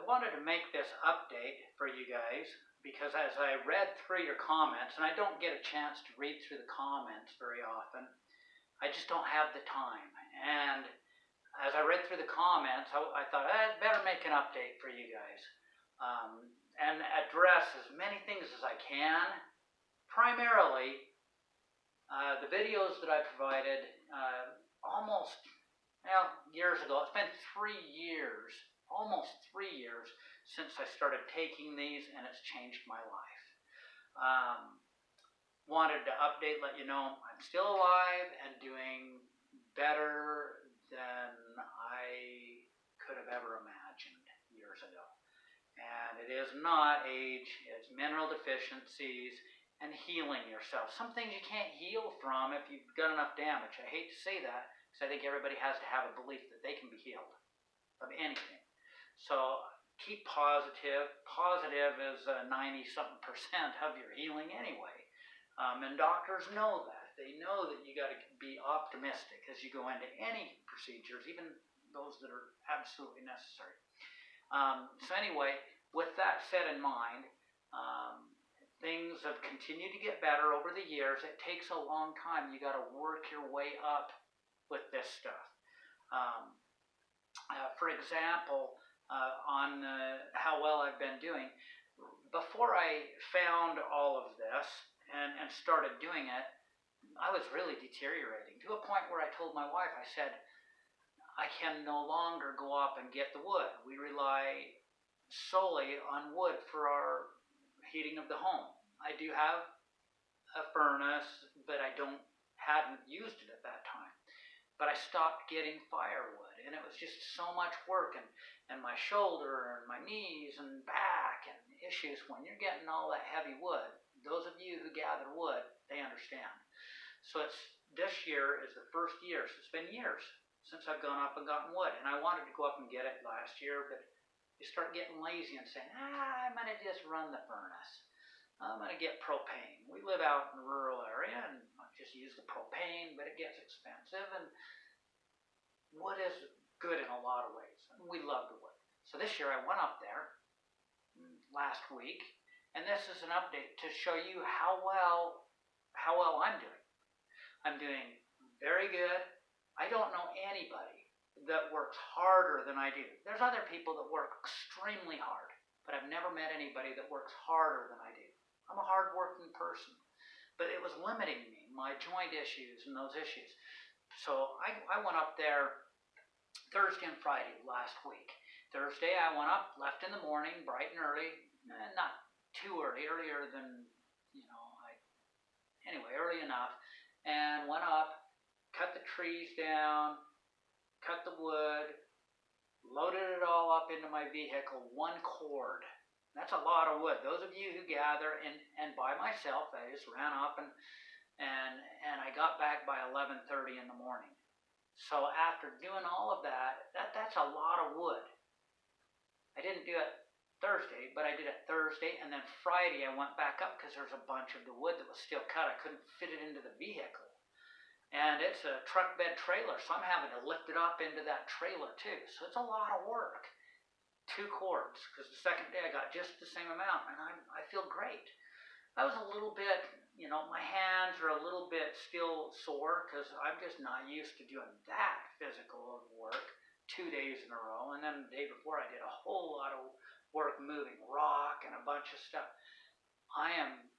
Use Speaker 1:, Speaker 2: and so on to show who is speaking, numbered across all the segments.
Speaker 1: wanted to make this update for you guys because as I read through your comments, and I don't get a chance to read through the comments very often, I just don't have the time. And as I read through the comments, I thought I'd better make an update for you guys and address as many things as I can. Primarily, the videos that I provided almost years ago. It's been 3 years, almost 3 years since I started taking these, and it's changed my life. Wanted to update, let you know I'm still alive and doing better than I could have ever imagined years ago. And it is not age, it's mineral deficiencies and healing yourself. Some things you can't heal from if you've got enough damage. I hate to say that, because I think everybody has to have a belief that they can be healed of anything. So keep positive. Positive is 90-something% of your healing anyway. And doctors know that. They know that you got to be optimistic as you go into any procedures, even those that are absolutely necessary. So anyway, with that set in mind, things have continued to get better over the years. It takes a long time. You got to work your way up with this stuff. For example, on how well I've been doing, before I found all of this and started doing it, I was really deteriorating to a point where I told my wife, I said, I can no longer go up and get the wood. We rely solely on wood for our heating of the home. I do have a furnace, but I hadn't used it at that time. But I stopped getting firewood, and it was just so much work, and my shoulder and my knees and back and issues when you're getting all that heavy wood. Those of you who gather wood, they understand. So this year is the first year, so it's been years since I've gone up and gotten wood, and I wanted to go up and get it last year, but you start getting lazy and saying, I'm going to just run the furnace. I'm going to get propane. We live out in a rural area, and I just use the propane, but it gets expensive, and wood is good in a lot of ways, and we love the wood. So this year I went up there last week, and this is an update to show you how well I'm doing. I'm doing very good. I don't know anybody that works harder than I do. There's other people that work extremely hard, but I've never met anybody that works harder than I do. I'm a hard-working person, but it was limiting me, my joint issues and those issues. So I went up there Thursday and Friday last week. Thursday I went up, left in the morning, bright and early, not too early, earlier than, early enough, and went up, cut the trees down, cut the wood, loaded it all up into my vehicle, one cord. That's a lot of wood. Those of you who gather, and by myself, I just ran up and I got back by 11:30 in the morning. So after doing all of that's a lot of wood. I didn't do it Thursday, but I did it Thursday, and then Friday I went back up because there's a bunch of the wood that was still cut. I couldn't fit it into the vehicle. And it's a truck bed trailer, so I'm having to lift it up into that trailer too. So it's a lot of work. 2 cords, because the second day I got just the same amount, and I feel great. I was a little bit, my hands are a little bit still sore because I'm just not used to doing that physical of work 2 days in a row. And then the day before I did a whole lot of work moving rock and a bunch of stuff. I am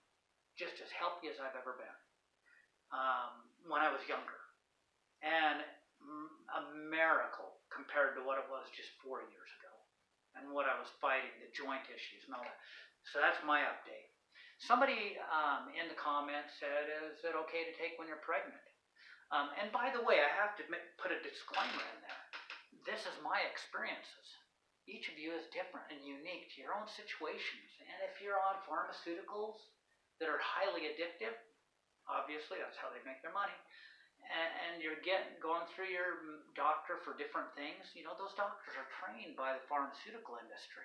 Speaker 1: just as healthy as I've ever been when I was younger. And a miracle compared to what it was just 4 years ago and what I was fighting, the joint issues and all that. So that's my update. Somebody in the comments said, is it okay to take when you're pregnant? And by the way, I have to put a disclaimer in there. This is my experiences. Each of you is different and unique to your own situations. And if you're on pharmaceuticals that are highly addictive, obviously that's how they make their money, and you're going through your doctor for different things, those doctors are trained by the pharmaceutical industry.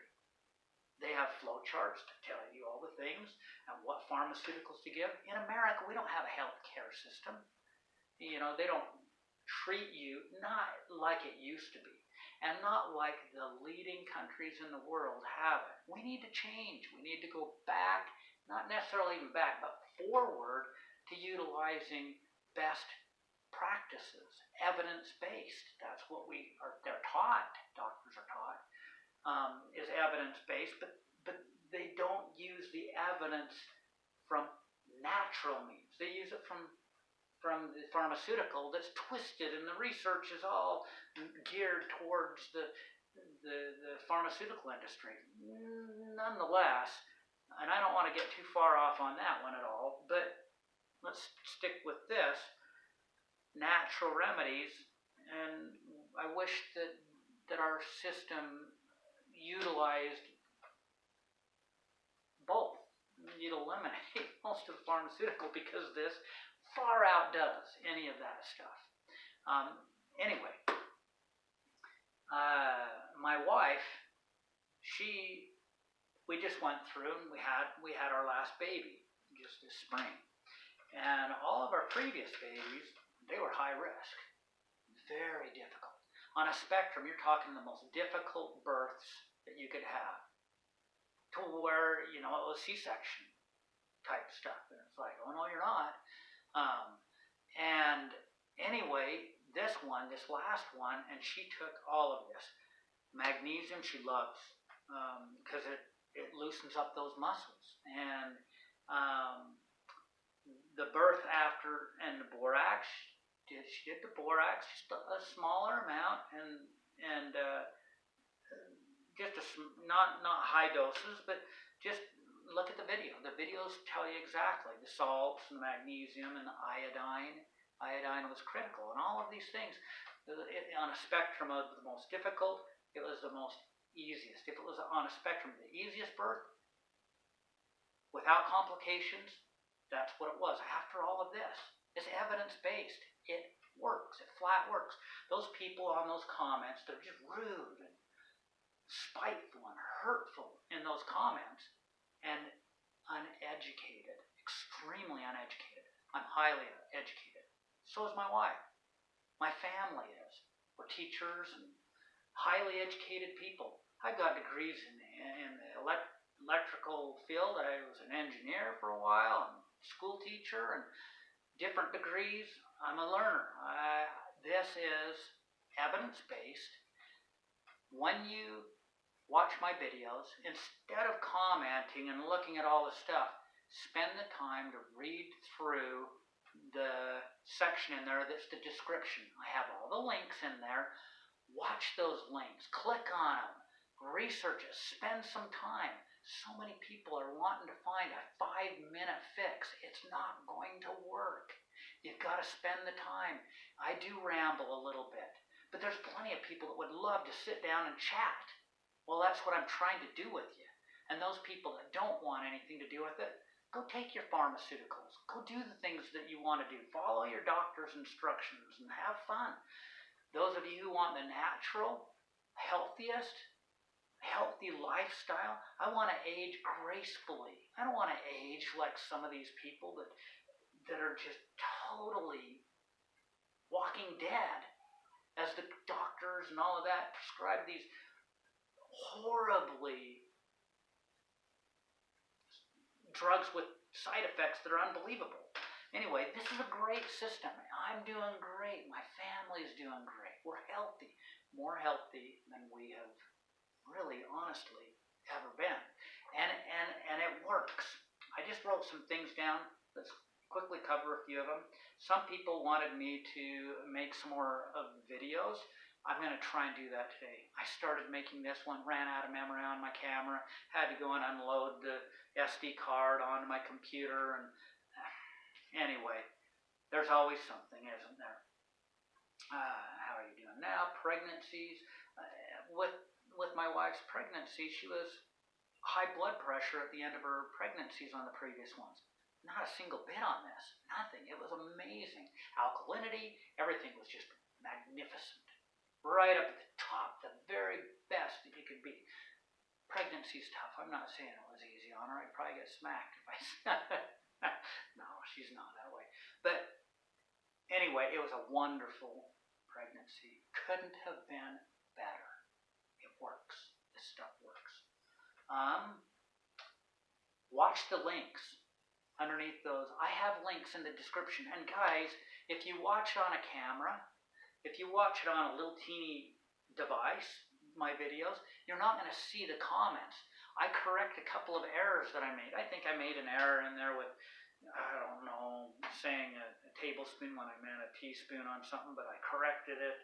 Speaker 1: They have flow charts to tell you all the things and what pharmaceuticals to give. In America, we don't have a health care system. They don't treat you not like it used to be, and not like the leading countries in the world have it. We need to change. We need to go back, not necessarily even back, but forward to utilizing best practices, evidence-based. That's what they're taught, doctors are taught, is evidence-based, but they don't use the evidence from natural means. They use it from the pharmaceutical that's twisted, and the research is all geared towards the pharmaceutical industry. Nonetheless, and I don't want to get too far off on that one at all, but let's stick with this, natural remedies, and I wish that our system utilized both. You'd eliminate most of the pharmaceutical, because this far outdoes any of that stuff. Anyway, my wife, we just went through, and we had our last baby just this spring, and all of our previous babies, they were high risk, very difficult. On a spectrum, you're talking the most difficult births that you could have, to where, it was C-section type stuff. And it's like, oh no, you're not. And anyway, this last one, and she took all of this. Magnesium she loves, because it loosens up those muscles. And the birth after, and the borax, she did the borax, just a smaller amount, and just not high doses, but just look at the video. The videos tell you exactly the salts and the magnesium and the iodine. Iodine was critical, and all of these things. On a spectrum of the most difficult, it was the most easiest. If it was on a spectrum of the easiest birth, without complications, that's what it was. After all of this, it's evidence-based. It works. It flat works. Those people on those comments, they're just rude and spiteful and hurtful in those comments, and uneducated, extremely uneducated. I'm highly educated. So is my wife. My family is. We're teachers and highly educated people. I've got degrees in the electrical field. I was an engineer for a while, and school teacher, and different degrees. I'm a learner. This is evidence-based. When you watch my videos, instead of commenting and looking at all the stuff, spend the time to read through the section in there that's the description. I have all the links in there. Watch those links. Click on them. Research it. Spend some time. So many people are wanting to find a 5-minute fix. It's not going to work. You've got to spend the time. I do ramble a little bit, but there's plenty of people that would love to sit down and chat. Well, that's what I'm trying to do with you. And those people that don't want anything to do with it, go take your pharmaceuticals. Go do the things that you want to do. Follow your doctor's instructions and have fun. Those of you who want the natural, healthy lifestyle, I want to age gracefully. I don't want to age like some of these people that are just totally walking dead, as the doctors and all of that prescribe these horribly drugs with side effects that are unbelievable. Anyway, this is a great system. I'm doing great. My family's doing great. We're healthy. More healthy than we have really, honestly, ever been. And it works. I just wrote some things down. Let's quickly cover a few of them. Some people wanted me to make some more of the videos. I'm going to try and do that today. I started making this one, ran out of memory on my camera, had to go and unload the SD card onto my computer, and anyway, there's always something, isn't there? How are you doing now? Pregnancies. With my wife's pregnancy, she was high blood pressure at the end of her pregnancies on the previous ones. Not a single bit on this. Nothing. It was amazing. Alkalinity, everything was just magnificent. Right up at the top, the very best that you could be. Pregnancy's tough. I'm not saying it was easy on her. I'd probably get smacked if I said it. No, she's not that way. But anyway, it was a wonderful pregnancy. Couldn't have been better. It works. This stuff works. Watch the links underneath those. I have links in the description. And guys, if you watch on a camera, if you watch it on a little teeny device, my videos, you're not going to see the comments. I correct a couple of errors that I made. I think I made an error in there with, I don't know, saying a tablespoon when I meant a teaspoon on something, but I corrected it.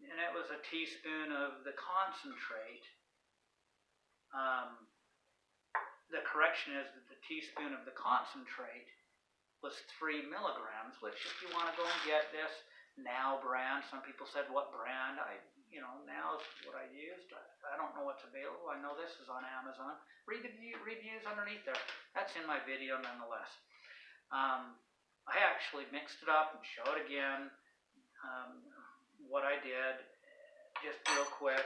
Speaker 1: And it was a teaspoon of the concentrate. The correction is that the teaspoon of the concentrate was 3 milligrams, which if you want to go and get this Now brand, some people said, what brand? Now is what I used. I don't know what's available. I know this is on Amazon. Read the reviews underneath there. That's in my video nonetheless. I actually mixed it up and showed again what I did, just real quick.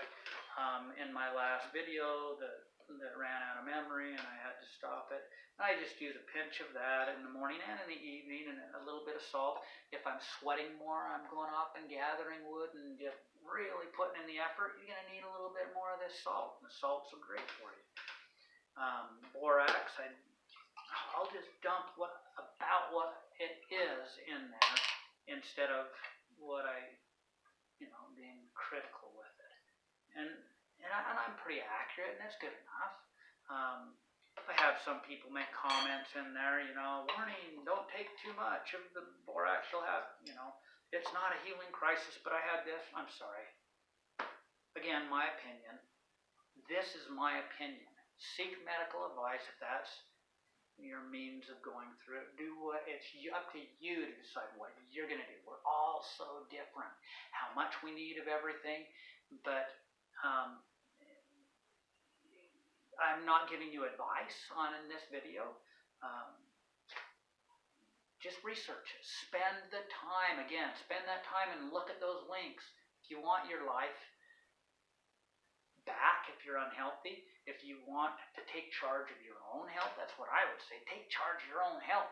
Speaker 1: In my last video that ran out of memory and I had to stop it. I just use a pinch of that in the morning and in the evening, and a little bit of salt. If I'm sweating more, I'm going off and gathering wood and just really putting in the effort, you're going to need a little bit more of this salt. The salt's so great for you. Borax, I'll just dump about what it is in there instead of what being critical with it. And I'm pretty accurate, and that's good enough. I have some people make comments in there, warning, don't take too much of the borax you'll have, it's not a healing crisis, but I had this. I'm sorry. Again, my opinion. This is my opinion. Seek medical advice if that's your means of going through it. It's up to you to decide what you're going to do. We're all so different. How much we need of everything, but I'm not giving you advice in this video. Just research it. Spend the time. Again, spend that time and look at those links. If you want your life back, if you're unhealthy, if you want to take charge of your own health, that's what I would say. Take charge of your own health.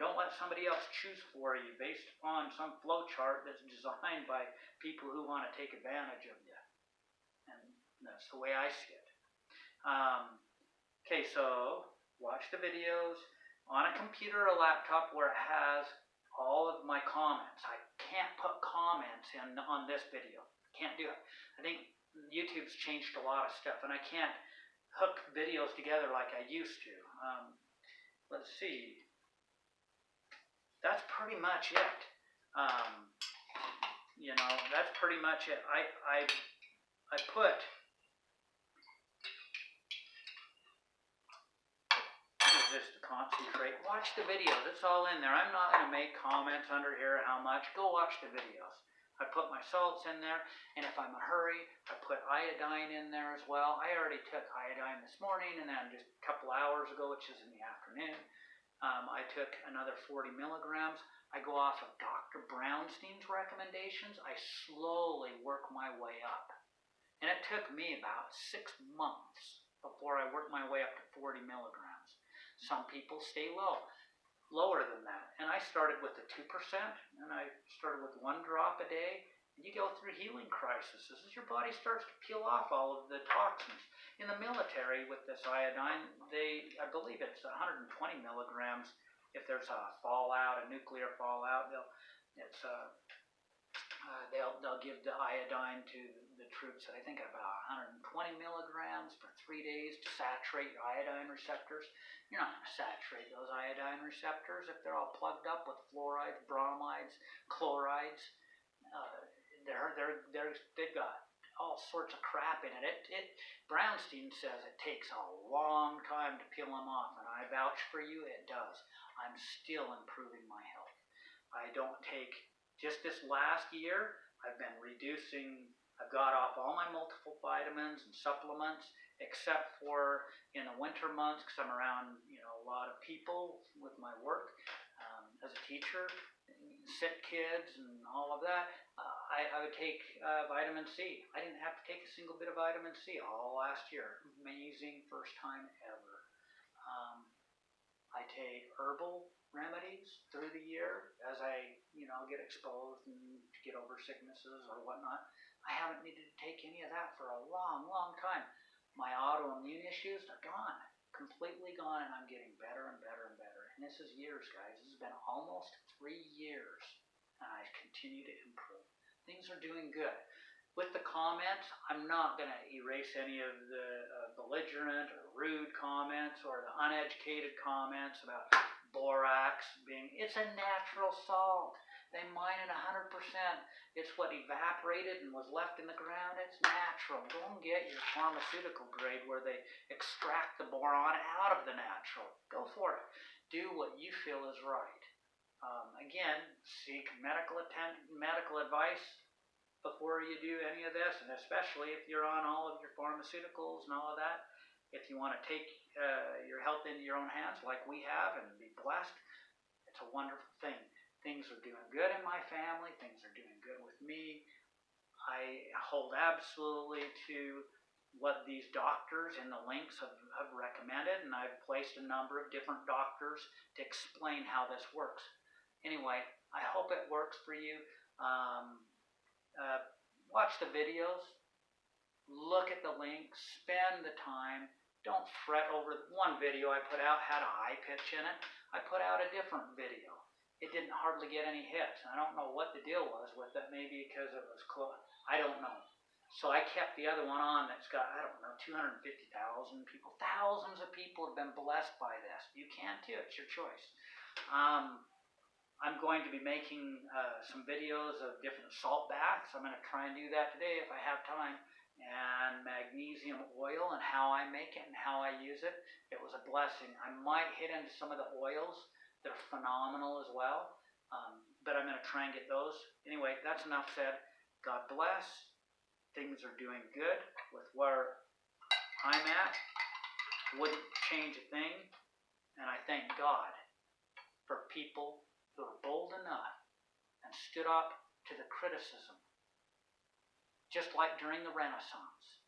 Speaker 1: Don't let somebody else choose for you based on some flow chart that's designed by people who want to take advantage of you. And that's the way I see it. Okay, so watch the videos on a computer or laptop where it has all of my comments. I can't put comments on this video. Can't do it. I think YouTube's changed a lot of stuff, and I can't hook videos together like I used to. Let's see. That's pretty much it. That's pretty much it. I put. Just to concentrate. Watch the videos. It's all in there. I'm not going to make comments under here how much. Go watch the videos. I put my salts in there, and if I'm in a hurry, I put iodine in there as well. I already took iodine this morning, and then just a couple hours ago, which is in the afternoon, I took another 40 milligrams. I go off of Dr. Brownstein's recommendations. I slowly work my way up. And it took me about 6 months before I worked my way up to 40 milligrams. Some people stay lower than that. And I started with the 2%, and I started with 1 drop a day. And you go through healing crises as your body starts to peel off all of the toxins. In the military with this iodine, I believe it's 120 milligrams. If there's a fallout, a nuclear fallout, they'll give the iodine to the troops at I think about 120 milligrams for 3 days to saturate your iodine receptors. You're not going to saturate those iodine receptors if they're all plugged up with fluorides, bromides, chlorides. They've got all sorts of crap in it. Brownstein says it takes a long time to peel them off, and I vouch for you, it does. I'm still improving my health. I don't take, just this last year, I've been reducing, I've got off all my multiple vitamins and supplements, except for in the winter months, because I'm around a lot of people with my work as a teacher, sick kids and all of that. I would take vitamin C. I didn't have to take a single bit of vitamin C all last year. Amazing, first time ever. I take herbal remedies through the year as I, get exposed and get over sicknesses or whatnot. I haven't needed to take any of that for a long, long time. My autoimmune issues are gone, completely gone, and I'm getting better and better and better. And this is years, guys. This has been almost 3 years, and I continue to improve. Things are doing good. With the comments, I'm not going to erase any of the belligerent or rude comments or the uneducated comments about borax being, it's a natural salt. They mine it 100%. It's what evaporated and was left in the ground. It's natural. Go and get your pharmaceutical grade where they extract the boron out of the natural. Go for it. Do what you feel is right. Again, seek medical advice before you do any of this, and especially if you're on all of your pharmaceuticals and all of that. If you want to take your health into your own hands like we have and be blessed, it's a wonderful thing. Things are doing good in my family. Things are doing good with me. I hold absolutely to what these doctors in the links have recommended, and I've placed a number of different doctors to explain how this works. Anyway, I hope it works for you. Watch the videos, look at the links, spend the time. Don't fret over one video I put out had a high pitch in it. I put out a different video. It didn't hardly get any hits. I don't know what the deal was with it. Maybe because it was close. I don't know. So I kept the other one on that's got, 250,000 people. Thousands of people have been blessed by this. You can too. It's your choice. I'm going to be making some videos of different salt baths. I'm going to try and do that today if I have time. And magnesium oil and how I make it and how I use it. It was a blessing. I might hit into some of the oils. They're phenomenal as well. But I'm going to try and get those. Anyway, that's enough said. God bless. Things are doing good with where I'm at. Wouldn't change a thing. And I thank God for people who are bold enough and stood up to the criticism. Just like during the Renaissance.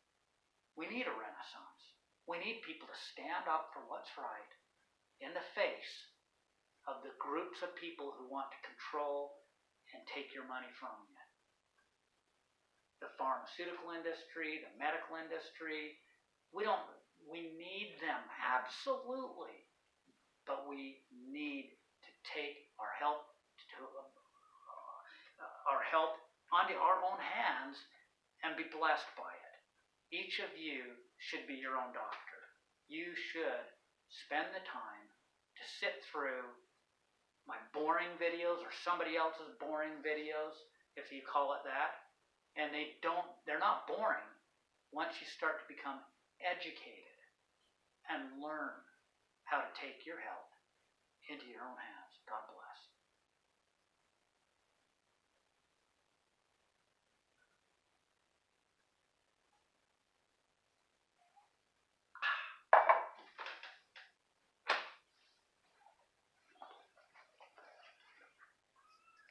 Speaker 1: We need a Renaissance. We need people to stand up for what's right in the face of the groups of people who want to control and take your money from you. The pharmaceutical industry, the medical industry, we need them, absolutely. But we need to take our health onto our own hands and be blessed by it. Each of you should be your own doctor. You should spend the time to sit through my boring videos or somebody else's boring videos, if you call it that. And they're not boring once you start to become educated and learn how to take your health into your own hands. God bless.